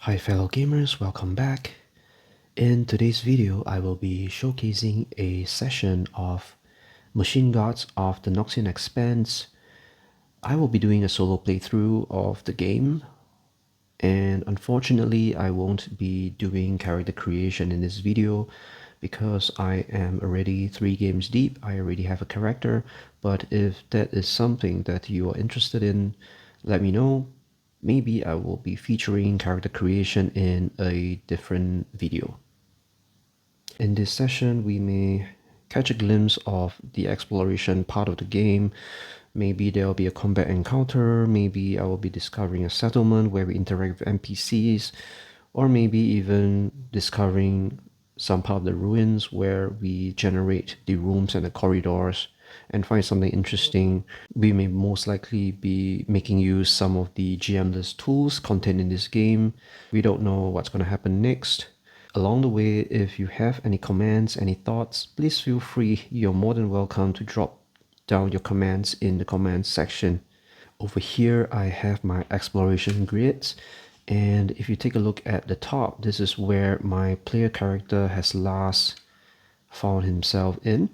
Hi fellow gamers, welcome back. In today's video, I will be showcasing a session of Machine Guards of the NOXIAN EXPANSE. I will be doing a solo playthrough of the game, and unfortunately I won't be doing character creation in this video because I am already 3 games deep. I already have a character, but if that is something that you are interested in, let me know. Maybe I will be featuring character creation in a different video. In this session, we may catch a glimpse of the exploration part of the game. Maybe there will be a combat encounter, maybe I will be discovering a settlement where we interact with NPCs, or maybe even discovering some part of the ruins where we generate the rooms and the corridors and find something interesting. We may most likely be making use some of the GM-less tools contained in this game. We don't know what's going to happen next. Along the way, if you have any comments, any thoughts, please feel free. You're more than welcome to drop down your comments in the comments section. Over here, I have my exploration grids. And if you take a look at the top, this is where my player character has last found himself in.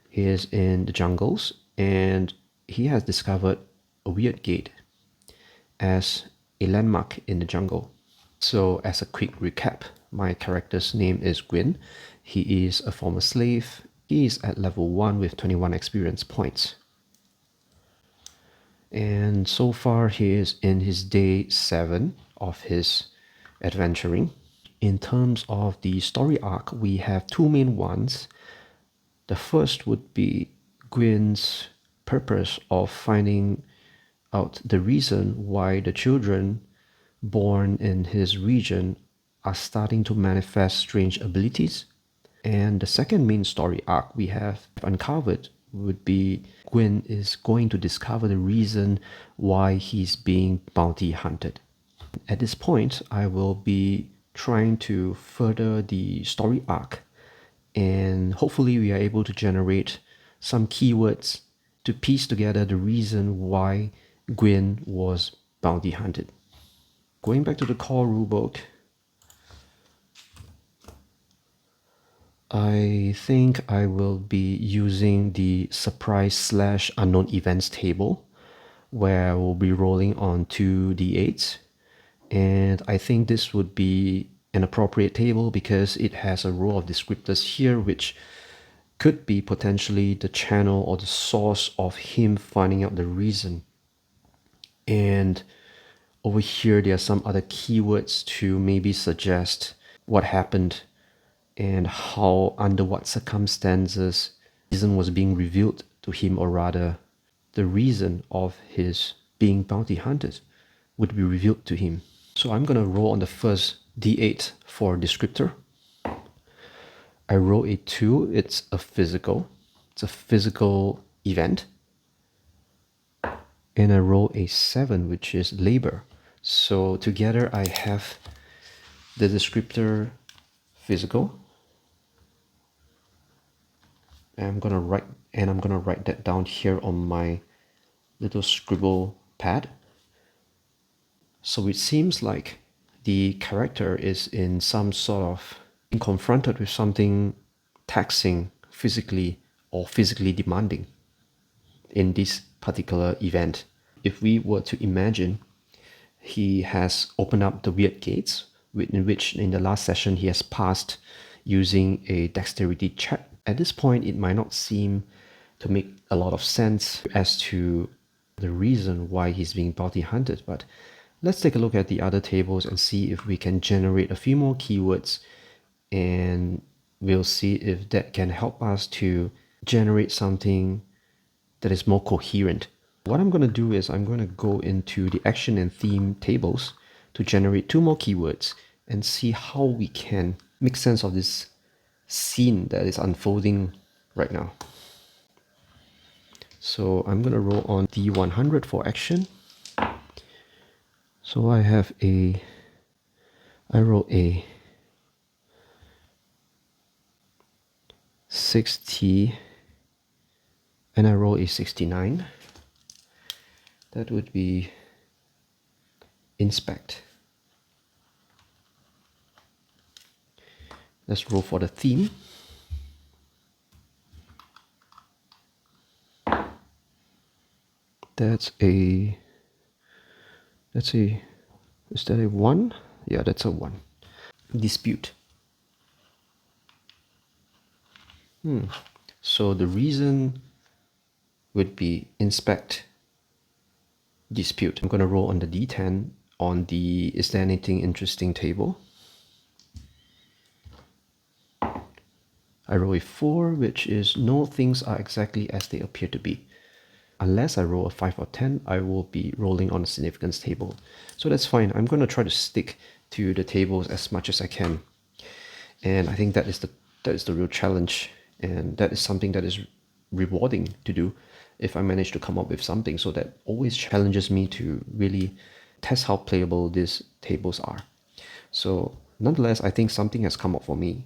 He is in the jungles and he has discovered a weird gate as a landmark in the jungle. So as a quick recap, my character's name is Gwyn. He is a former slave. He is at level 1 with 21 experience points. And so far he is in his day 7 of his adventuring. In terms of the story arc, we have 2 main ones. The first would be Gwyn's purpose of finding out the reason why the children born in his region are starting to manifest strange abilities. And the second main story arc we have uncovered would be Gwyn is going to discover the reason why he's being bounty hunted. At this point, I will be trying to further the story arc, and hopefully we are able to generate some keywords to piece together the reason why Gwyn was bounty hunted. Going back to the core rulebook, I think I will be using the surprise/unknown events table, where we'll be rolling on 2d8s. And I think this would be an appropriate table because it has a row of descriptors here which could be potentially the channel or the source of him finding out the reason. And over here there are some other keywords to maybe suggest what happened and how, under what circumstances, the reason was being revealed to him, or rather the reason of his being bounty hunted would be revealed to him. So I'm gonna roll on the first d8 for descriptor. I roll a 2, it's a physical event. And I roll a 7, which is labor. So together I have the descriptor physical. And I'm gonna write that down here on my little scribble pad. So it seems like the character is in some sort of being confronted with something taxing physically or physically demanding in this particular event. If we were to imagine he has opened up the weird gates, in which in the last session he has passed using a dexterity check. At this point, it might not seem to make a lot of sense as to the reason why he's being bounty hunted, but let's take a look at the other tables and see if we can generate a few more keywords, and we'll see if that can help us to generate something that is more coherent. What I'm going to do is I'm going to go into the action and theme tables to generate 2 more keywords and see how we can make sense of this scene that is unfolding right now. So I'm going to roll on D100 for action. So I roll a 60 and I roll a 69. That would be inspect. Let's roll for the theme. That's a, is that a 1? Yeah, that's a 1. Dispute. So the reason would be inspect, dispute. I'm going to roll on the D10 on the is there anything interesting table. I roll a 4, which is no, things are exactly as they appear to be. Unless I roll a 5 or 10, I will be rolling on the significance table. So that's fine. I'm going to try to stick to the tables as much as I can. And I think that is the real challenge. And that is something that is rewarding to do if I manage to come up with something. So that always challenges me to really test how playable these tables are. So nonetheless, I think something has come up for me.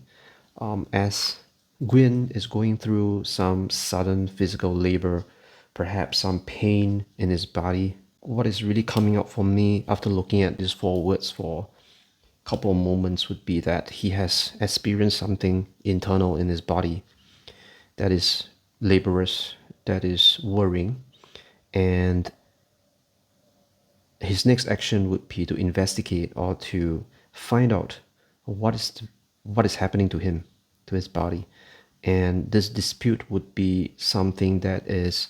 As Gwyn is going through some sudden physical labor, perhaps some pain in his body, what is really coming up for me after looking at these 4 words for a couple of moments would be that he has experienced something internal in his body that is laborious, that is worrying, and his next action would be to investigate or to find out what is happening to him, to his body. And this dispute would be something that is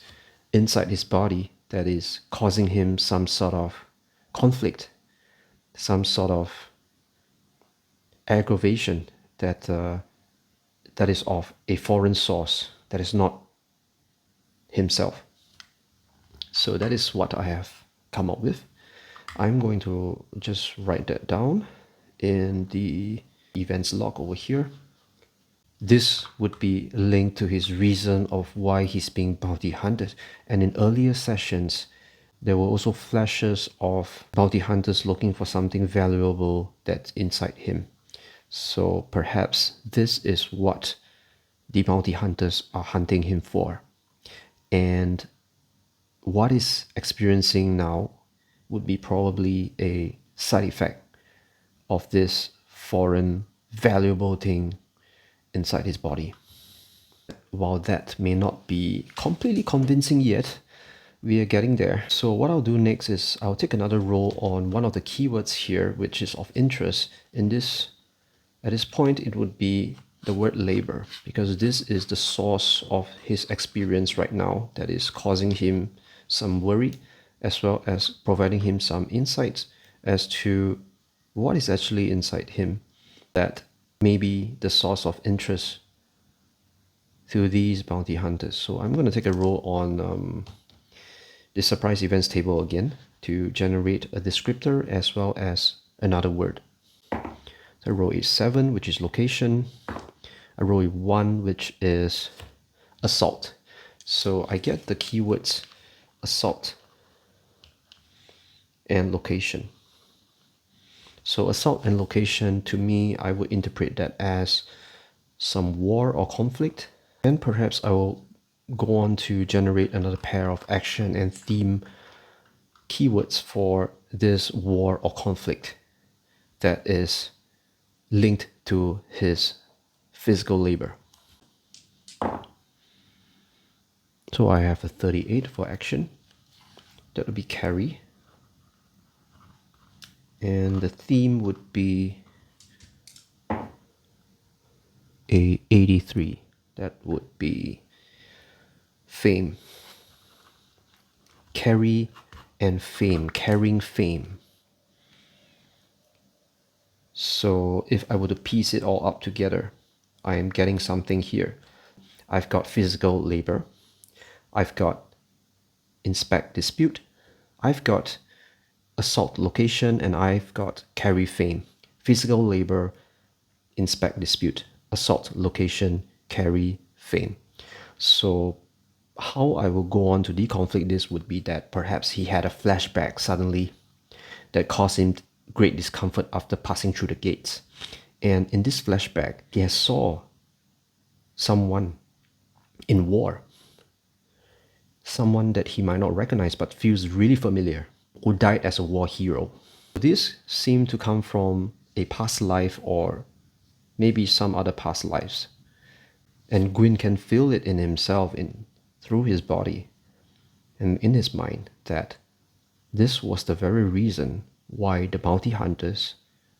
inside his body that is causing him some sort of conflict, some sort of aggravation that is of a foreign source, that is not himself. So that is what I have come up with. I'm going to just write that down in the events log over here. This would be linked to his reason of why he's being bounty hunted. And in earlier sessions, there were also flashes of bounty hunters looking for something valuable that's inside him. So perhaps this is what the bounty hunters are hunting him for. And what he's experiencing now would be probably a side effect of this foreign valuable thing inside his body. While that may not be completely convincing yet, we are getting there. So what I'll do next is I'll take another roll on one of the keywords here, which is of interest. At this point, it would be the word labor, because this is the source of his experience right now that is causing him some worry, as well as providing him some insights as to what is actually inside him that may be the source of interest to these bounty hunters. So I'm going to take a roll on the surprise events table again to generate a descriptor as well as another word. So I roll a 7, which is location. I roll a 1, which is assault. So I get the keywords assault and location. So assault and location, to me, I would interpret that as some war or conflict. And perhaps I will go on to generate another pair of action and theme keywords for this war or conflict that is linked to his physical labor. So I have a 38 for action. That would be carry. And the theme would be a 83. That would be fame. Carry and fame, carrying fame. So if I were to piece it all up together, I am getting something here. I've got physical labor. I've got inspect dispute. I've got assault location, and I've got carry fame. Physical labor, inspect dispute, assault location, carry fame. So how I will go on to deconflict this would be that perhaps he had a flashback suddenly that caused him great discomfort after passing through the gates. And in this flashback, he has saw someone in war, someone that he might not recognize but feels really familiar, who died as a war hero. This seemed to come from a past life or maybe some other past lives. And Gwyn can feel it in himself, through his body and in his mind, that this was the very reason why the bounty hunters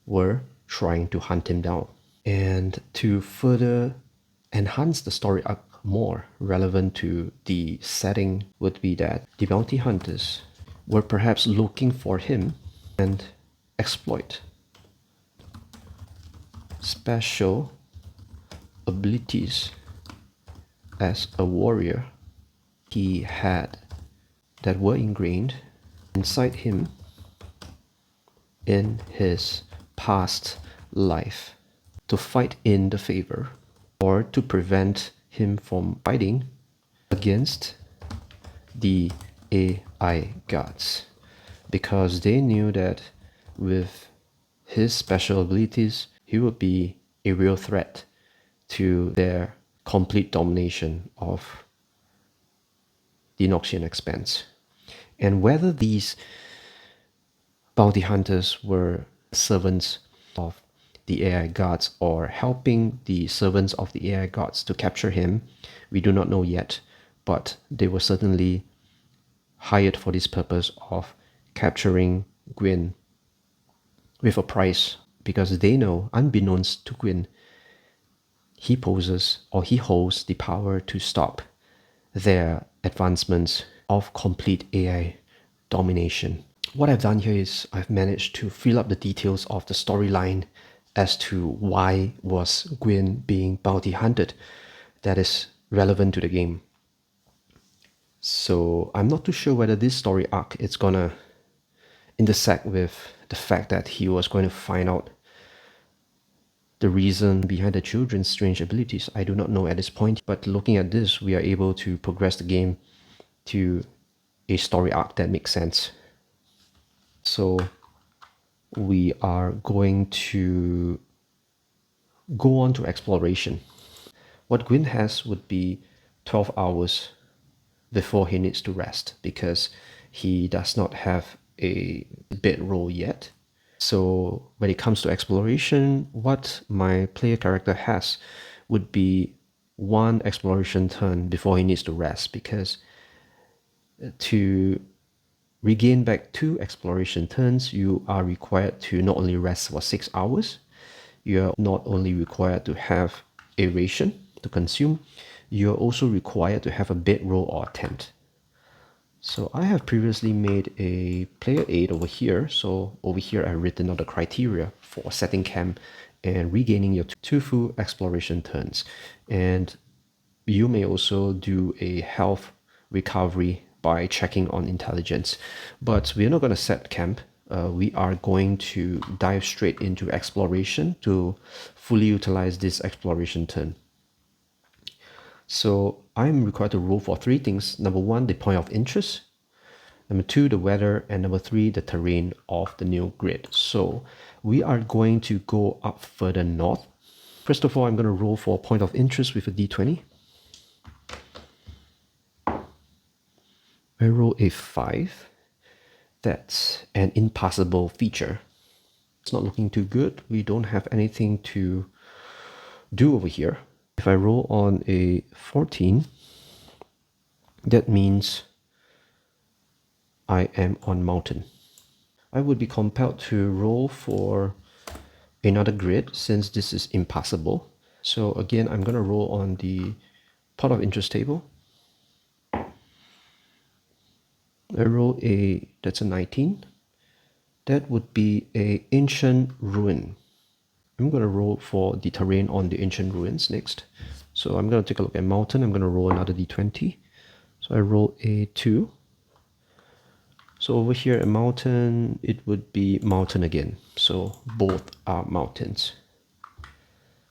were trying to hunt him down. And to further enhance the story arc more relevant to the setting would be that the bounty hunters were perhaps looking for him and exploit special abilities as a warrior he had that were ingrained inside him in his past life, to fight in the favor or to prevent him from fighting against the AI gods, because they knew that with his special abilities he would be a real threat to their complete domination of the NOXIAN expanse. And whether these bounty hunters were servants of the AI gods or helping the servants of the AI gods to capture him, we do not know yet, but they were certainly hired for this purpose of capturing Gwyn with a price, because they know, unbeknownst to Gwyn, he poses or he holds the power to stop their advancements of complete AI domination. What I've done here is I've managed to fill up the details of the storyline as to why was Gwyn being bounty hunted that is relevant to the game. So I'm not too sure whether this story arc is gonna intersect with the fact that he was going to find out the reason behind the children's strange abilities. I do not know at this point, but looking at this, we are able to progress the game to a story arc that makes sense. So we are going to go on to exploration. What Gwyn has would be 12 hours before he needs to rest, because he does not have a bedroll yet. So when it comes to exploration, what my player character has would be one exploration turn before he needs to rest, because to regain back 2 exploration turns, you are required to not only rest for 6 hours, you are not only required to have a ration to consume, you are also required to have a bedroll or a tent. So I have previously made a player aid over here. So over here I've written out the criteria for setting camp and regaining your 2 full exploration turns. And you may also do a health recovery by checking on intelligence. But we're not going to set camp. We are going to dive straight into exploration to fully utilize this exploration turn. So I'm required to roll for 3 things. Number 1, the point of interest. Number 2, the weather. And number 3, the terrain of the new grid. So we are going to go up further north. First of all, I'm going to roll for point of interest with a d20. I roll a 5. That's an impassable feature. It's not looking too good. We don't have anything to do over here. If I roll on a 14, that means I am on mountain. I would be compelled to roll for another grid since this is impassable. So again, I'm going to roll on the point of interest table. I roll that's a 19. That would be a ancient ruin. I'm going to roll for the terrain on the ancient ruins next. So I'm going to take a look at mountain. I'm going to roll another d20. So I roll a 2. So over here at mountain, it would be mountain again. So both are mountains.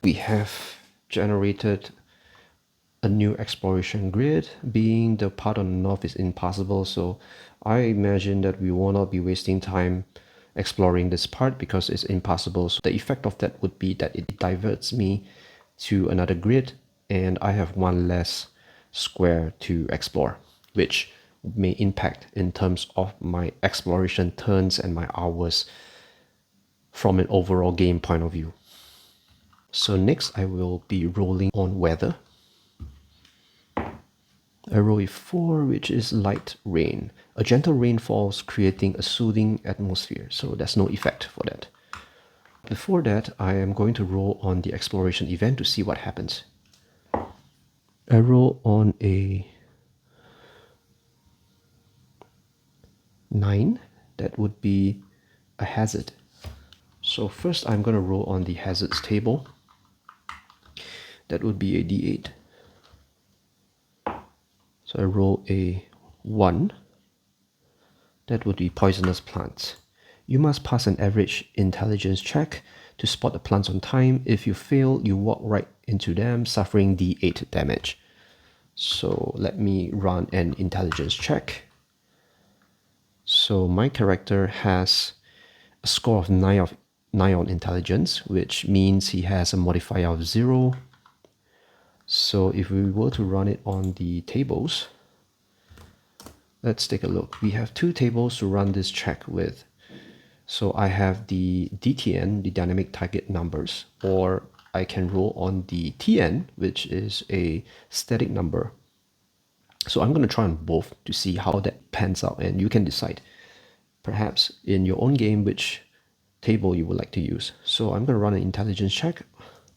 We have generated a new exploration grid. Being the part on the north is impassable, so I imagine that we will not be wasting time exploring this part because it's impassable. So the effect of that would be that it diverts me to another grid and I have 1 less square to explore, which may impact in terms of my exploration turns and my hours from an overall game point of view. So next I will be rolling on weather. I roll a 4, which is light rain. A gentle rain falls, creating a soothing atmosphere, so there's no effect for that. Before that, I am going to roll on the exploration event to see what happens. I roll on a 9. That would be a hazard. So first I'm going to roll on the hazards table. That would be a d8. So I roll a 1. That would be poisonous plants. You must pass an average intelligence check to spot the plants on time. If you fail, you walk right into them, suffering d8 damage. So let me run an intelligence check. So my character has a score of 9 on intelligence, which means he has a modifier of 0. So if we were to run it on the tables, let's take a look. We have 2 tables to run this check with. So I have the DTN, the dynamic target numbers, or I can roll on the TN, which is a static number. So I'm going to try on both to see how that pans out, and you can decide perhaps in your own game which table you would like to use. So I'm going to run an intelligence check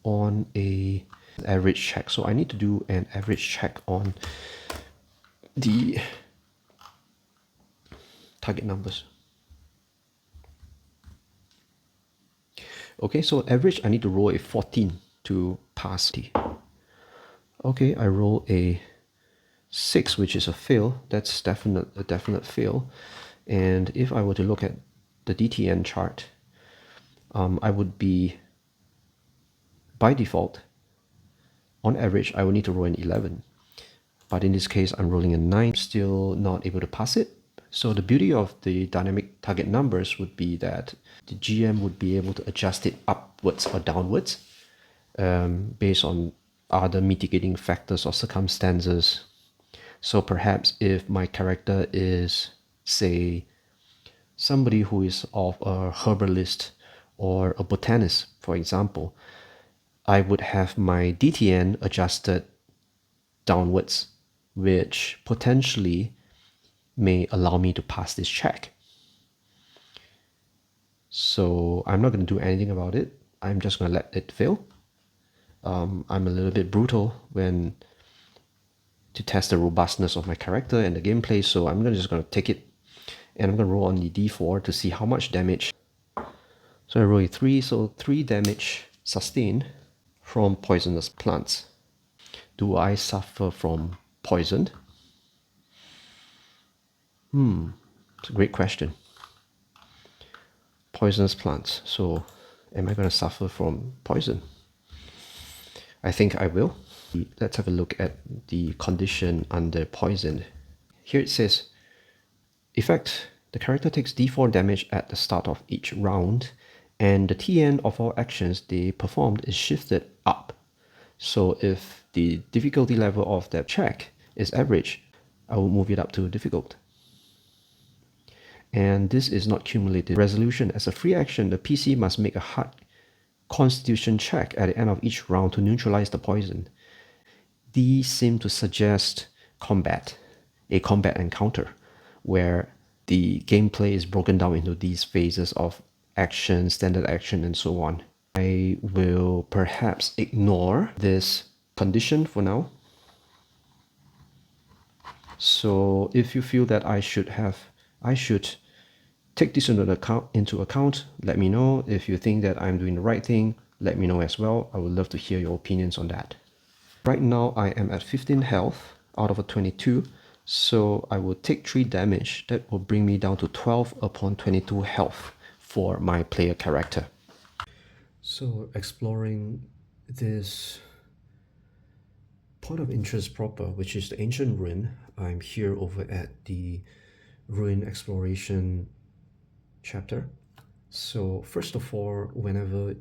on a average check. So I need to do an average check on the target numbers. Okay, so average, I need to roll a 14 to pass the. Okay, I roll a 6, which is a fail. That's a definite fail. And if I were to look at the DTN chart, I would be, by default, on average, I would need to roll an 11. But in this case, I'm rolling a 9, still not able to pass it. So the beauty of the dynamic target numbers would be that the GM would be able to adjust it upwards or downwards based on other mitigating factors or circumstances. So perhaps if my character is, say, somebody who is of a herbalist or a botanist, for example, I would have my DTN adjusted downwards, which potentially may allow me to pass this check. So I'm not going to do anything about it. I'm just going to let it fail. I'm a little bit brutal when to test the robustness of my character and the gameplay, so I'm just going to take it, and I'm going to roll on the d4 to see how much damage. So I roll a 3, so 3 damage sustained from poisonous plants. Do I suffer from poison? It's a great question. Poisonous plants. So am I going to suffer from poison? I think I will. Let's have a look at the condition under poison. Here it says, effect, the character takes d4 damage at the start of each round, and the TN of all actions they performed is shifted up. So if the difficulty level of that check is average, I will move it up to difficult. And this is not cumulative resolution. As a free action, the PC must make a hard constitution check at the end of each round to neutralize the poison. These seem to suggest combat, a combat encounter, where the gameplay is broken down into these phases of action, standard action, and so on. I will perhaps ignore this condition for now. So if you feel that I should take this into account, let me know. If you think that I'm doing the right thing, let me know as well. I would love to hear your opinions on that. Right now I am at 15 health out of a 22, so I will take 3 damage. That will bring me down to 12 upon 22 health for my player character. So exploring this point of interest proper, which is the ancient ruin, I'm here over at the ruin exploration chapter. So first of all, whenever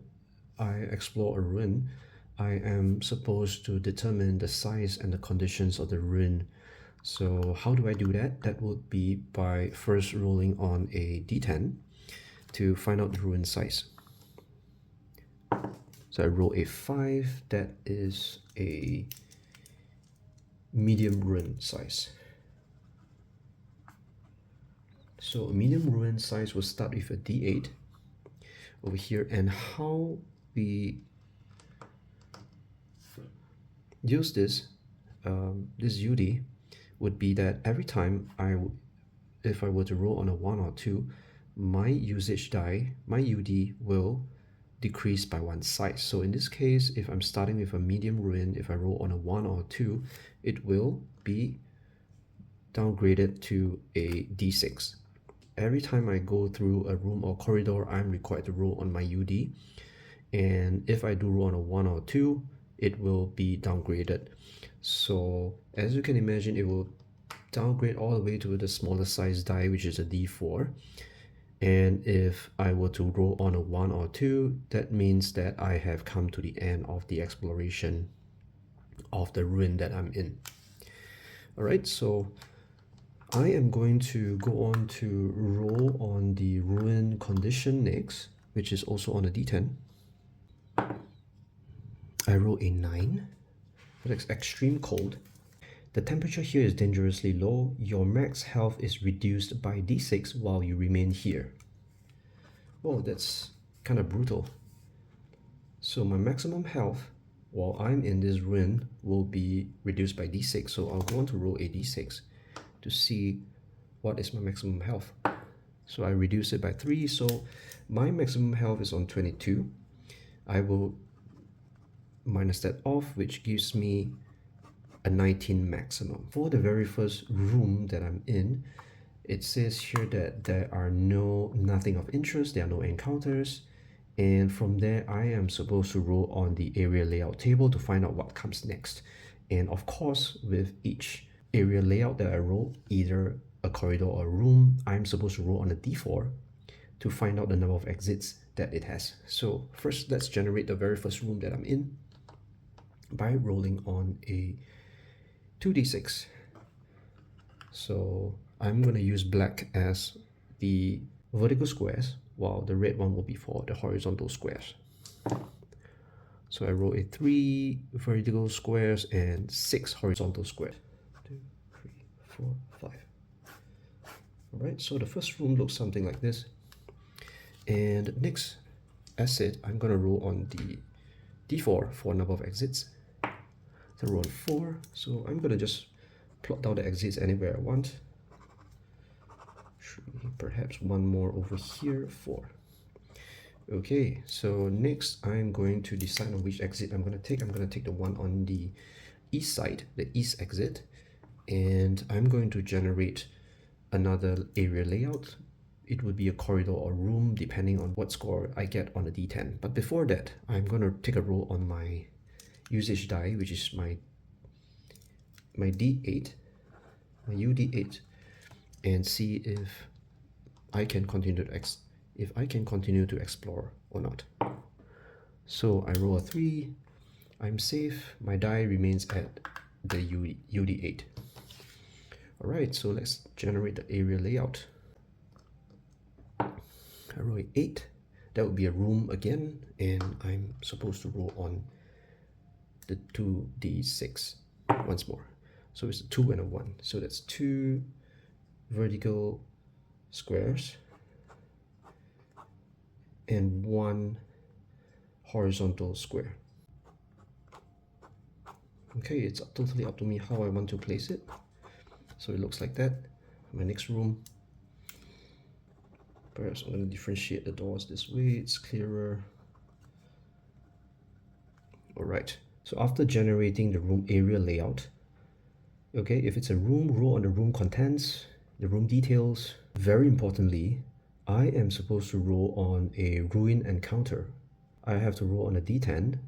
I explore a ruin, I am supposed to determine the size and the conditions of the ruin. So how do I do that? That would be by first rolling on a d10 to find out the ruin size. So I roll a 5, that is a medium ruin size. So a medium ruin size will start with a d8 over here, and how we use this this UD would be that every time if I were to roll on a 1 or 2, my usage die, my UD will decrease by one size. So in this case, if I'm starting with a medium ruin, if I roll on a 1 or 2, it will be downgraded to a d6. Every time I go through a room or corridor, I'm required to roll on my UD. And if I do roll on a 1 or 2, it will be downgraded. So as you can imagine, it will downgrade all the way to the smaller size die, which is a d4. And if I were to roll on a 1 or 2, that means that I have come to the end of the exploration of the ruin that I'm in. Alright, so I am going to go on to roll on the ruin condition next, which is also on a d10. I roll a 9. That's extreme cold. The temperature here is dangerously low. Your max health is reduced by d6 while you remain here. Oh, that's kind of brutal. So my maximum health while I'm in this ruin will be reduced by d6. So I'll go on to roll a d6 to see what is my maximum health. So I reduce it by 3. So my maximum health is on 22. I will minus that off, which gives me a 19 maximum. For the very first room that I'm in, it says here that there are nothing of interest, there are no encounters, and from there I am supposed to roll on the area layout table to find out what comes next. And of course, with each area layout that I roll, either a corridor or a room, I'm supposed to roll on a d4 to find out the number of exits that it has. So first, let's generate the very first room that I'm in by rolling on a 2d6. So I'm going to use black as the vertical squares, while the red one will be for the horizontal squares. So I roll a 3 vertical squares and 6 horizontal squares. 2, 3, 4, 5. Alright, so the first room looks something like this. And next, as said, I'm going to roll on the d4 for a number of exits. So roll 4, so I'm going to just plot down the exits anywhere I want. 3, perhaps one more over here, 4. Okay, so next I'm going to decide on which exit I'm going to take. I'm going to take the one on the east side, the east exit, and I'm going to generate another area layout. It would be a corridor or room depending on what score I get on the d10. But before that, I'm going to take a roll on my usage die, which is my d8, my ud8, and see if I can continue to explore or not. So I roll a 3, I'm safe, my die remains at the ud8. Alright, so let's generate the area layout. I roll a 8, that would be a room again, and I'm supposed to roll on the 2d6 once more. So it's a 2 and a 1. So that's 2 vertical squares and 1 horizontal square. Okay, it's totally up to me how I want to place it. So it looks like that. My next room. Perhaps I'm going to differentiate the doors this way, it's clearer. Alright, so after generating the room area layout, okay, if it's a room, roll on the room contents, the room details. Very importantly, I am supposed to roll on a ruin encounter. I have to roll on a d10.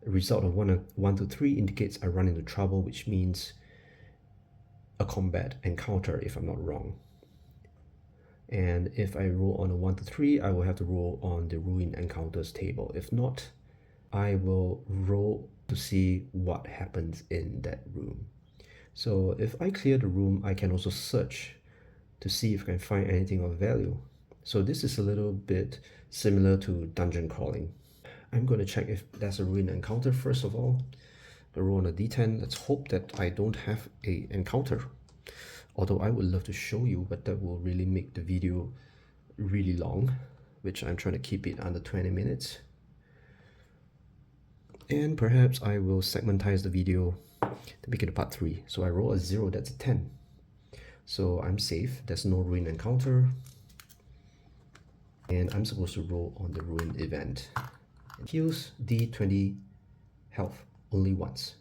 A result of 1 to 3 indicates I run into trouble, which means a combat encounter if I'm not wrong. And if I roll on a 1 to 3, I will have to roll on the ruin encounters table. If not, I will roll to see what happens in that room. So if I clear the room, I can also search to see if I can find anything of value. So this is a little bit similar to dungeon crawling. I'm going to check if there's a ruin encounter first of all. I roll on a d10. Let's hope that I don't have a encounter. Although I would love to show you, but that will really make the video really long, which I'm trying to keep it under 20 minutes. And perhaps I will segmentize the video to make it a part 3. So I roll a 0, that's a 10. So I'm safe, there's no ruin encounter. And I'm supposed to roll on the ruin event. It heals d20 health only once.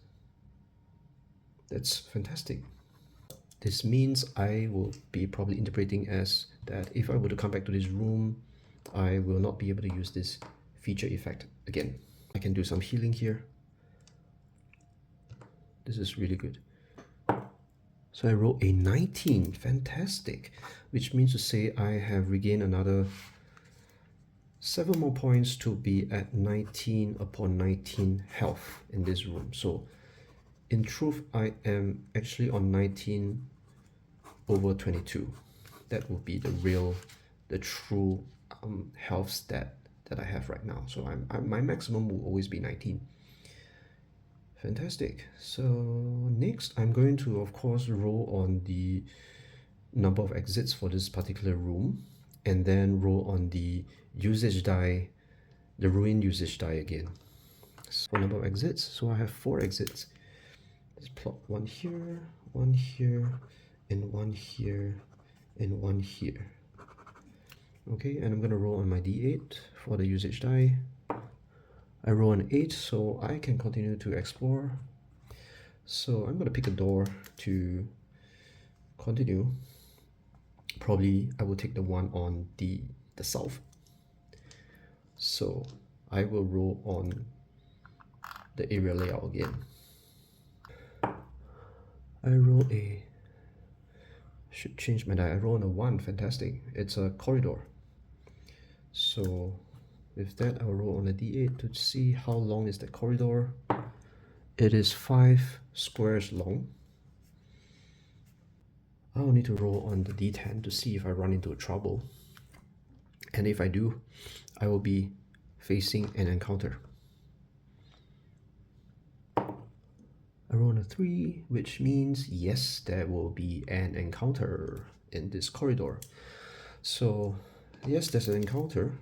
That's fantastic. This means I will be probably interpreting as that if I were to come back to this room, I will not be able to use this feature effect again. I can do some healing here. This is really good. So I rolled a 19, fantastic, which means to say I have regained another 7 more points to be at 19 upon 19 health in this room. So in truth, I am actually on 19 over 22. That will be the true health stat that I have right now. So my maximum will always be 19. Fantastic. So next I'm going to of course roll on the number of exits for this particular room, and then roll on the usage die, the ruin usage die again. So for number of exits, so I have 4 exits. Let's plot one here, and one here, and one here. Okay, and I'm gonna roll on my d8 for the usage die. I roll an 8, so I can continue to explore. So I'm gonna pick a door to continue. Probably I will take the one on the south. So I will roll on the area layout again. I roll a, should change my die. I roll on a 1, fantastic. It's a corridor. So with that, I'll roll on a d8 to see how long is the corridor. It is 5 squares long. I'll need to roll on the d10 to see if I run into trouble. And if I do, I will be facing an encounter. I roll on a 3, which means yes, there will be an encounter in this corridor. So yes, there's an encounter.